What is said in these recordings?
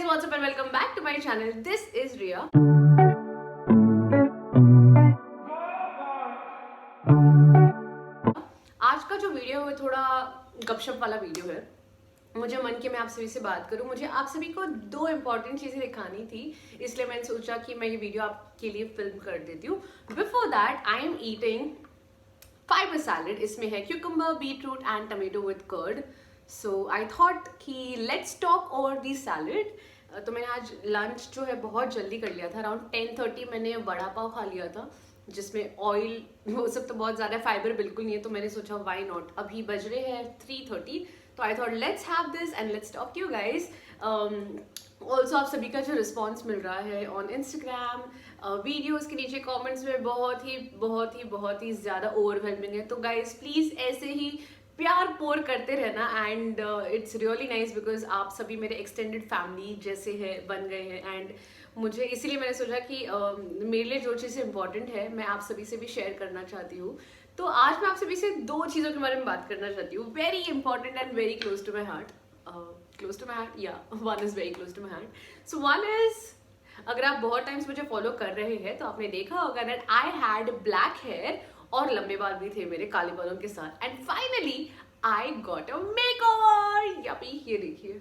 guys, what's up and welcome back to my channel. This is Riya. आज का जो video है थोड़ा गपशप वाला वीडियो है। मुझे मन किया मैं आप सभी से बात करूं। मुझे आप सभी को दो इंपॉर्टेंट चीजें दिखानी थी, इसलिए मैंने सोचा कि मैं ये वीडियो आपके लिए फिल्म कर देती हूँ। Before that I am eating fibre salad. इसमें है cucumber, beetroot and tomato with curd. So I thought कि let's talk over the salad. तो मैंने आज लंच जो है बहुत जल्दी कर लिया था। अराउंड 10:30 मैंने वड़ा पाव खा लिया था, जिसमें ऑयल वो सब तो बहुत ज़्यादा, फाइबर बिल्कुल नहीं है। तो मैंने सोचा व्हाई नॉट। अभी बज रहे हैं 3:30, तो I thought let's have this and let's talk to you guys. Also आप सभी का जो रिस्पॉन्स मिल रहा है ऑन इंस्टाग्राम, वीडियोज़ के नीचे कॉमेंट्स में बहुत ही ज़्यादा ओवरवेलमिंग है। तो गाइज प्लीज़ ऐसे ही प्यार पोर करते रहना and it's really nice because आप सभी मेरे एक्सटेंडेड फैमिली जैसे है बन गए हैं। एंड मुझे इसीलिए मैंने सोचा कि मेरे लिए जो चीज़ें इंपॉर्टेंट है मैं आप सभी से भी शेयर करना चाहती हूँ। तो आज मैं आप सभी से दो चीज़ों के बारे में बात करना चाहती हूँ, very important and very close to my heart. Close to my heart, या one is very close to my heart. So one is, अगर आप बहुत टाइम्स मुझे फॉलो कर रहे हैं तो आपने देखा होगा that I had black hair और लंबे बाल भी थे मेरे काले बालों के साथ। And finally I got a makeover. Yippee, ये देखिए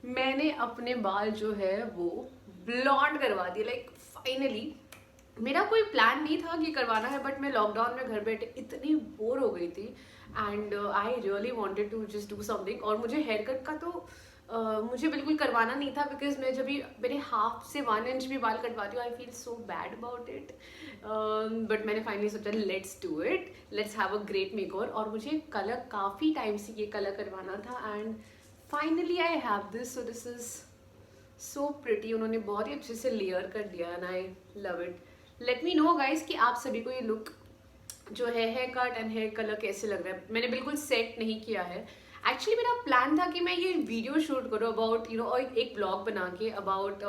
मैंने अपने बाल जो है वो ब्लॉन्ड करवा दिए। लाइक फाइनली मेरा कोई प्लान नहीं था कि करवाना है, बट मैं लॉकडाउन में घर बैठे इतनी बोर हो गई थी and I really wanted to just do something. और मुझे हेयर कट का तो मुझे बिल्कुल करवाना नहीं था बिकॉज मैं जब भी मेरे हाफ से 1 इंच भी बाल कटवाती हूँ I feel so bad about it. But मैंने फाइनली सोचा let's do it, let's have a great makeover. और मुझे कलर काफ़ी टाइम से ये कलर करवाना था and finally I have this. So this is so pretty. उन्होंने बहुत ही अच्छे से लेयर कर दिया and I love it. Let me know guys कि आप सभी को ये लुक जो है hair cut and hair colour कैसे लग रहा है। मैंने बिल्कुल सेट नहीं किया है। एक्चुअली मेरा प्लान था कि मैं ये वीडियो शूट करूँ अबाउट और एक ब्लॉग बना के about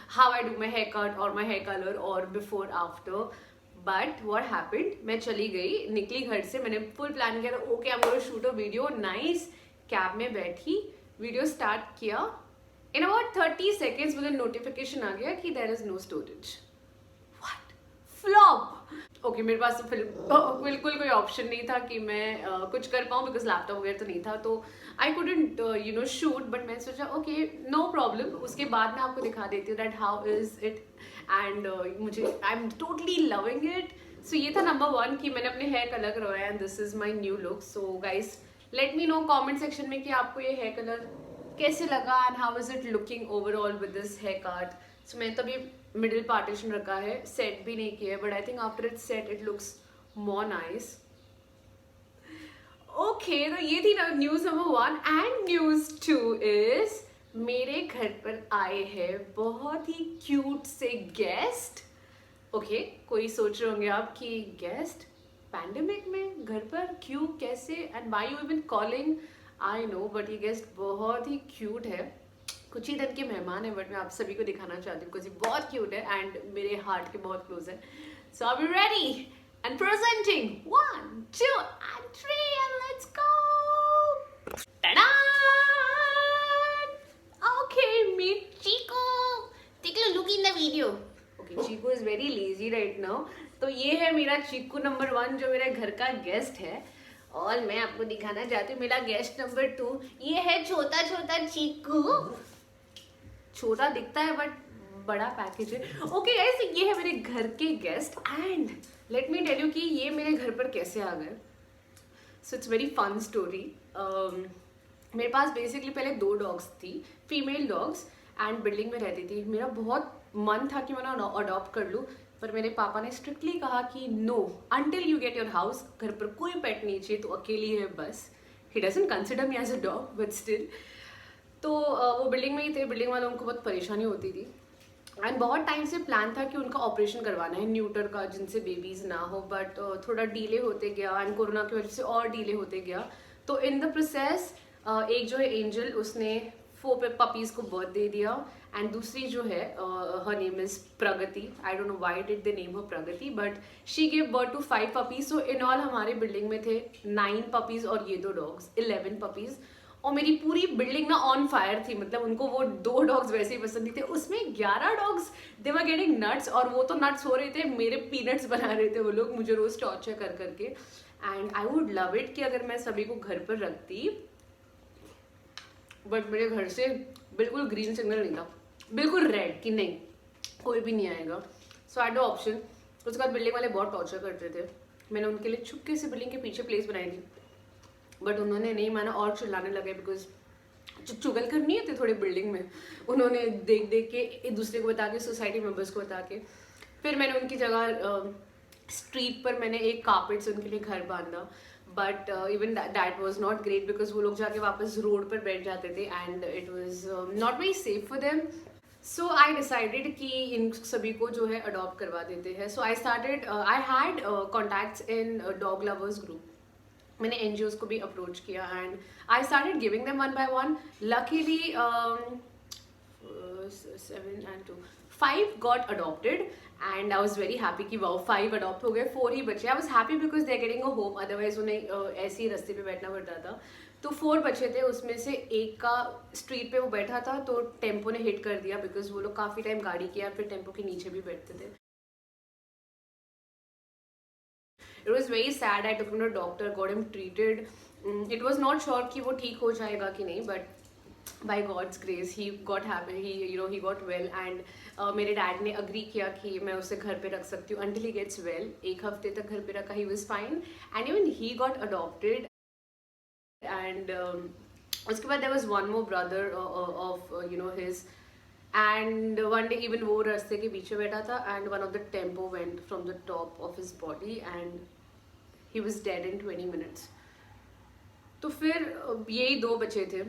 how I do my hair cut और माई हेयर कलर और before after. But what happened, मैं चली गई, निकली घर से, मैंने फुल प्लान किया था okay I am going to shoot a video. Nice, cab में बैठी, वीडियो स्टार्ट किया, इन अबाउट 30 सेकेंड्स मुझे नोटिफिकेशन आ गया कि there is no storage. Flop. Okay, मेरे पास बिल्कुल कोई ऑप्शन नहीं था कि मैं कुछ कर पाऊँ बिकॉज लैपटॉप वगैरह तो नहीं था, तो आई कुडंट शूट। बट मैंने सोचा ओके नो प्रॉब्लम, उसके बाद मैं आपको दिखा देती हूँ that how is it and मुझे I am totally loving it. So ये था नंबर 1 कि मैंने अपने हेयर कलर करवाया and this is my new look. So guys let me know comment section में कि आपको ये हेयर कलर कैसे लगा and how is it looking overall with this hair cut. So मैंने तभी मिडिल पार्टीशन रखा है, सेट भी नहीं किया है, but I think after it set it looks more nice. Okay, तो ये थी news number 1 and news 2 is मेरे घर पर आए हैं बहुत ही क्यूट से गेस्ट। ओके, कोई सोच रहे होंगे आप कि गेस्ट पैंडेमिक में घर पर क्यों, कैसे and why you even calling, I know, but ये गेस्ट बहुत ही क्यूट है। कुछ ही दिन के मेहमान है बट मैं आप सभी को दिखाना चाहती हूँ बिकॉज ये बहुत क्यूट है एंड मेरे हार्ट के बहुत क्लोज है। So are we ready and presenting 1 2 and 3 and let's go. Ta-da! Okay, meet Chico. Take a look in the video. Okay, Chico is very lazy right now. तो ये है मेरा चीकू number 1 जो मेरे घर का गेस्ट है, और मैं आपको दिखाना चाहती हूँ मेरा गेस्ट नंबर 2। ये है छोटा छोटा चीकू। छोटा दिखता है बट बड़ा पैकेज है। ओके गाइस, ये है मेरे घर के guest and let me tell you कि ये मेरे घर पर कैसे आ गए। So it's very fun story. मेरे पास बेसिकली पहले 2 डॉग्स थी, फीमेल डॉग्स, एंड बिल्डिंग में रहती थी। मेरा बहुत मन था कि मैं अडॉप्ट कर लूँ, पर मेरे पापा ने स्ट्रिक्टली कहा कि no, until you get your house, घर पर कोई पेट नहीं चाहिए, तो अकेली है बस। He doesn't consider me as a dog but still. तो वो बिल्डिंग में ही थे, बिल्डिंग वालों को बहुत परेशानी होती थी एंड बहुत टाइम से प्लान था कि उनका ऑपरेशन करवाना है न्यूटर का, जिनसे बेबीज़ ना हो, बट थोड़ा डिले होते गया एंड कोरोना की वजह से और डिले होते गया। तो इन द प्रोसेस एक जो है एंजल, उसने 4 पपीज़ को बर्थ दे दिया एंड दूसरी जो है her name is Pragati. I don't know why did they name her Pragati, but she give birth to 5 puppies. So in all हमारे बिल्डिंग में थे 9 पपीज़ और ये 2 डॉग्स, 11 पपीज़। और मेरी पूरी बिल्डिंग ना ऑन फायर थी, मतलब उनको वो 2 डॉग्स वैसे ही पसंद नहीं थे, उसमें 11 dogs, they were getting nuts, और वो तो नट्स हो रहे थे, मेरे पीनट्स बना रहे थे वो लोग मुझे रोज टॉर्चर कर करके। And I would love it कि अगर मैं सभी को घर पर रखती, बट मेरे घर से बिल्कुल ग्रीन सिग्नल नहीं था, बिल्कुल रेड कि नहीं कोई भी नहीं आएगा। सो आई नो ऑप्शन। उसके बाद बिल्डिंग वाले बहुत टॉर्चर करते थे, मैंने उनके लिए चुपके से बिल्डिंग के पीछे प्लेस बनाई थी, बट उन्होंने नहीं माना और चिल्लाने लगे, बिकॉज चुगल करनी है थी थोड़ी बिल्डिंग में, उन्होंने देख देख के एक दूसरे को बता के, सोसाइटी मेंबर्स को बता के। फिर मैंने उनकी जगह स्ट्रीट पर मैंने एक कार्पेट से उनके लिए घर बांधा, but even that was not great, because वो लोग जाके वापस रोड पर बैठ जाते थे and it was not very safe for them. So I decided कि इन सभी को जो है अडॉप्ट करवा देते हैं। So I started, I had contacts in dog lovers group, मैंने एनजीओज को भी अप्रोच किया and I started giving them one by one. Luckily 7 and 2 5 got adopted and I was very happy कि wow 5 अडॉप्ट हो गए, 4 ही बचे। I was happy because they are getting a home, otherwise उन्हें ऐसे ही रास्ते पे बैठना पड़ता था। तो 4 बचे थे, उसमें से एक का स्ट्रीट पे वो बैठा था तो टेम्पो ने हिट कर दिया, बिकॉज वो लोग काफ़ी टाइम गाड़ी किया फिर टेम्पो के नीचे भी बैठते थे। It was very sad. I took him to a doctor, got him treated. It was not sure कि वो ठीक हो जाएगा कि नहीं, but by God's grace he got happy. He got well and मेरे डैड ने अग्री किया कि मैं उसे घर पे रख सकती हूँ until he gets well. 1 हफ्ते तक घर पे रखा, he was fine and even he got adopted. And उसके बाद there was one more brother of his. And one day even वो रास्ते के पीछे बैठा था and one of the tempo went from the top of his body and he was dead in 20 minutes. तो फिर यही 2 बचे थे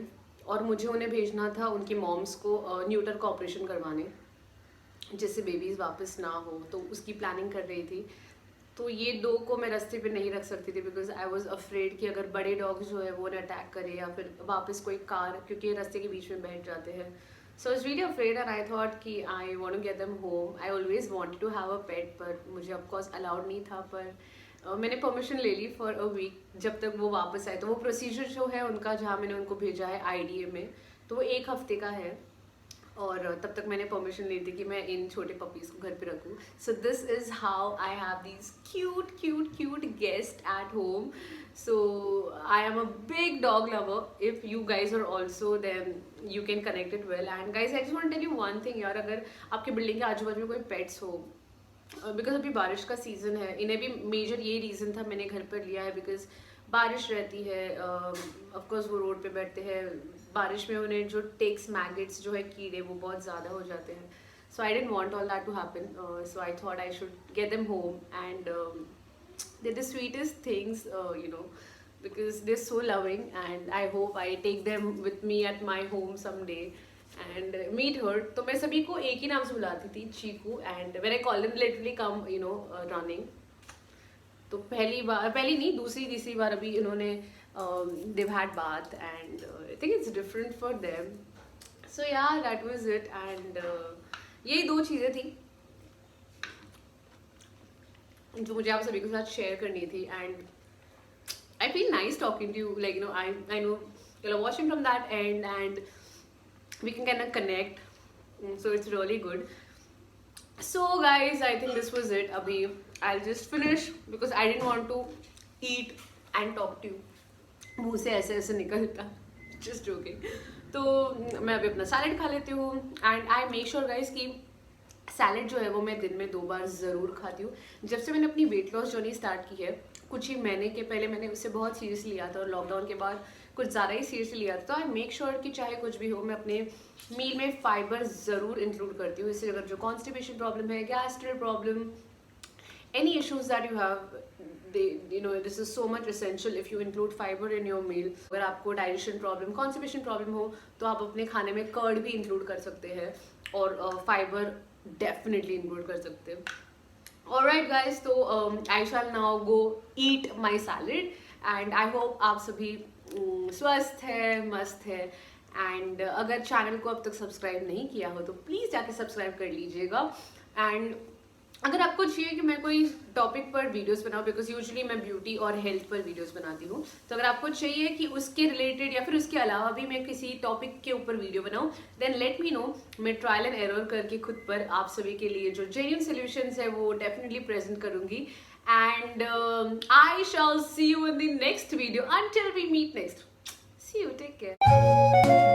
और मुझे उन्हें भेजना था उनकी मॉम्स को न्यूटर का ऑपरेशन करवाने, जिससे बेबीज वापस ना हो, तो उसकी प्लानिंग कर रही थी। तो ये 2 को मैं रास्ते पे नहीं रख सकती थी बिकॉज आई वॉज अफ्रेड कि अगर बड़े डॉग जो है वो उन्हें अटैक करे या फिर वापस कोई कार, क्योंकि रास्ते के बीच में बैठ जाते हैं। So I was really afraid and I thought कि I want to get them home. I always wanted to have a pet, पर मुझे of course allowed नहीं था, पर मैंने परमिशन ले ली for a week जब तक वो वापस आए। तो वो प्रोसीजर जो है उनका, जहाँ मैंने उनको भेजा है IDA में, तो वो 1 हफ्ते का है और तब तक मैंने परमिशन ली थी कि मैं इन छोटे पपीज़ को घर पे रखूँ। So this is how I have these cute guest at home. So I am a big dog lover. If you guys are also, then you can connect it well. And guys, I just want to tell you one thing यार, अगर आपके building के आजू बाजू में कोई pets हो, because अभी बारिश का सीज़न है, इन्हें भी मेजर ये रीज़न था मैंने घर पर लिया है बिकॉज बारिश रहती है, ऑफकोर्स वो रोड पे बैठते हैं, बारिश में उन्हें जो टेक्स मैगेट्स जो है कीड़े वो बहुत ज़्यादा हो जाते हैं. So I didn't want all that to happen, so I thought I should get them home and they're the sweetest things, because they're so loving and I hope I take them with me at my home someday and meet her. तो मैं सभी को एक ही नाम से बुलाती थी, चीकू, and when I call them literally come running. तो पहली नहीं, दूसरी तीसरी बार अभी इन्होंने they've had bath and I think it's different for them. So yeah, that was it and यही 2 चीज़ें थी जो मुझे आप सभी के साथ शेयर करनी थी. And I feel nice talking to you, like I know you're watching from that end and we can kind of connect, so it's really good. So guys, I think this was it. Abhi I'll just finish because I didn't want to eat and talk to you. मुँह से ऐसे ऐसे निकलता, just joking. तो मैं अभी अपना salad खा लेती हूँ and I make sure guys कि सैलेड जो है वो मैं दिन में 2 बार ज़रूर खाती हूँ. जब से मैंने अपनी वेट लॉस जर्नी स्टार्ट की है, कुछ ही महीने के पहले मैंने उससे बहुत सीरियसली लिया था और लॉकडाउन के बाद कुछ ज़्यादा ही सीरियसली लिया था. तो आई मेक श्योर कि चाहे कुछ भी हो, मैं अपने मील में फाइबर ज़रूर इंक्लूड करती हूँ. इससे अगर जो कॉन्स्टिपेशन प्रॉब्लम है, gastric problem, any issues that you have, this is so much essential if you include fiber in your meal. अगर आपको डाइजेशन प्रॉब्लम, कॉन्स्टिपेशन प्रॉब्लम हो तो आप अपने खाने में कर्ड भी इंक्लूड कर सकते हैं और फाइबर डेफिनेटली इंक्लूड कर सकते हैं. ऑलराइट गाइज, तो I shall now go eat my salad and I hope आप सभी स्वस्थ है, मस्त है. एंड अगर चैनल को अब तक सब्सक्राइब नहीं किया हो तो प्लीज़ जाके सब्सक्राइब कर लीजिएगा. एंड अगर आपको चाहिए कि मैं कोई टॉपिक पर वीडियोस बनाऊं, बिकॉज यूजुअली मैं ब्यूटी और हेल्थ पर वीडियोस बनाती हूँ, तो अगर आपको चाहिए कि उसके रिलेटेड या फिर उसके अलावा भी मैं किसी टॉपिक के ऊपर वीडियो बनाऊं, देन लेट मी नो। मैं ट्रायल एंड एरर करके खुद पर आप सभी के लिए जो जेन्युइन सॉल्यूशंस है वो डेफिनेटली प्रेजेंट करूंगी। And I shall see you in the next video. Until we meet next, see you, take care.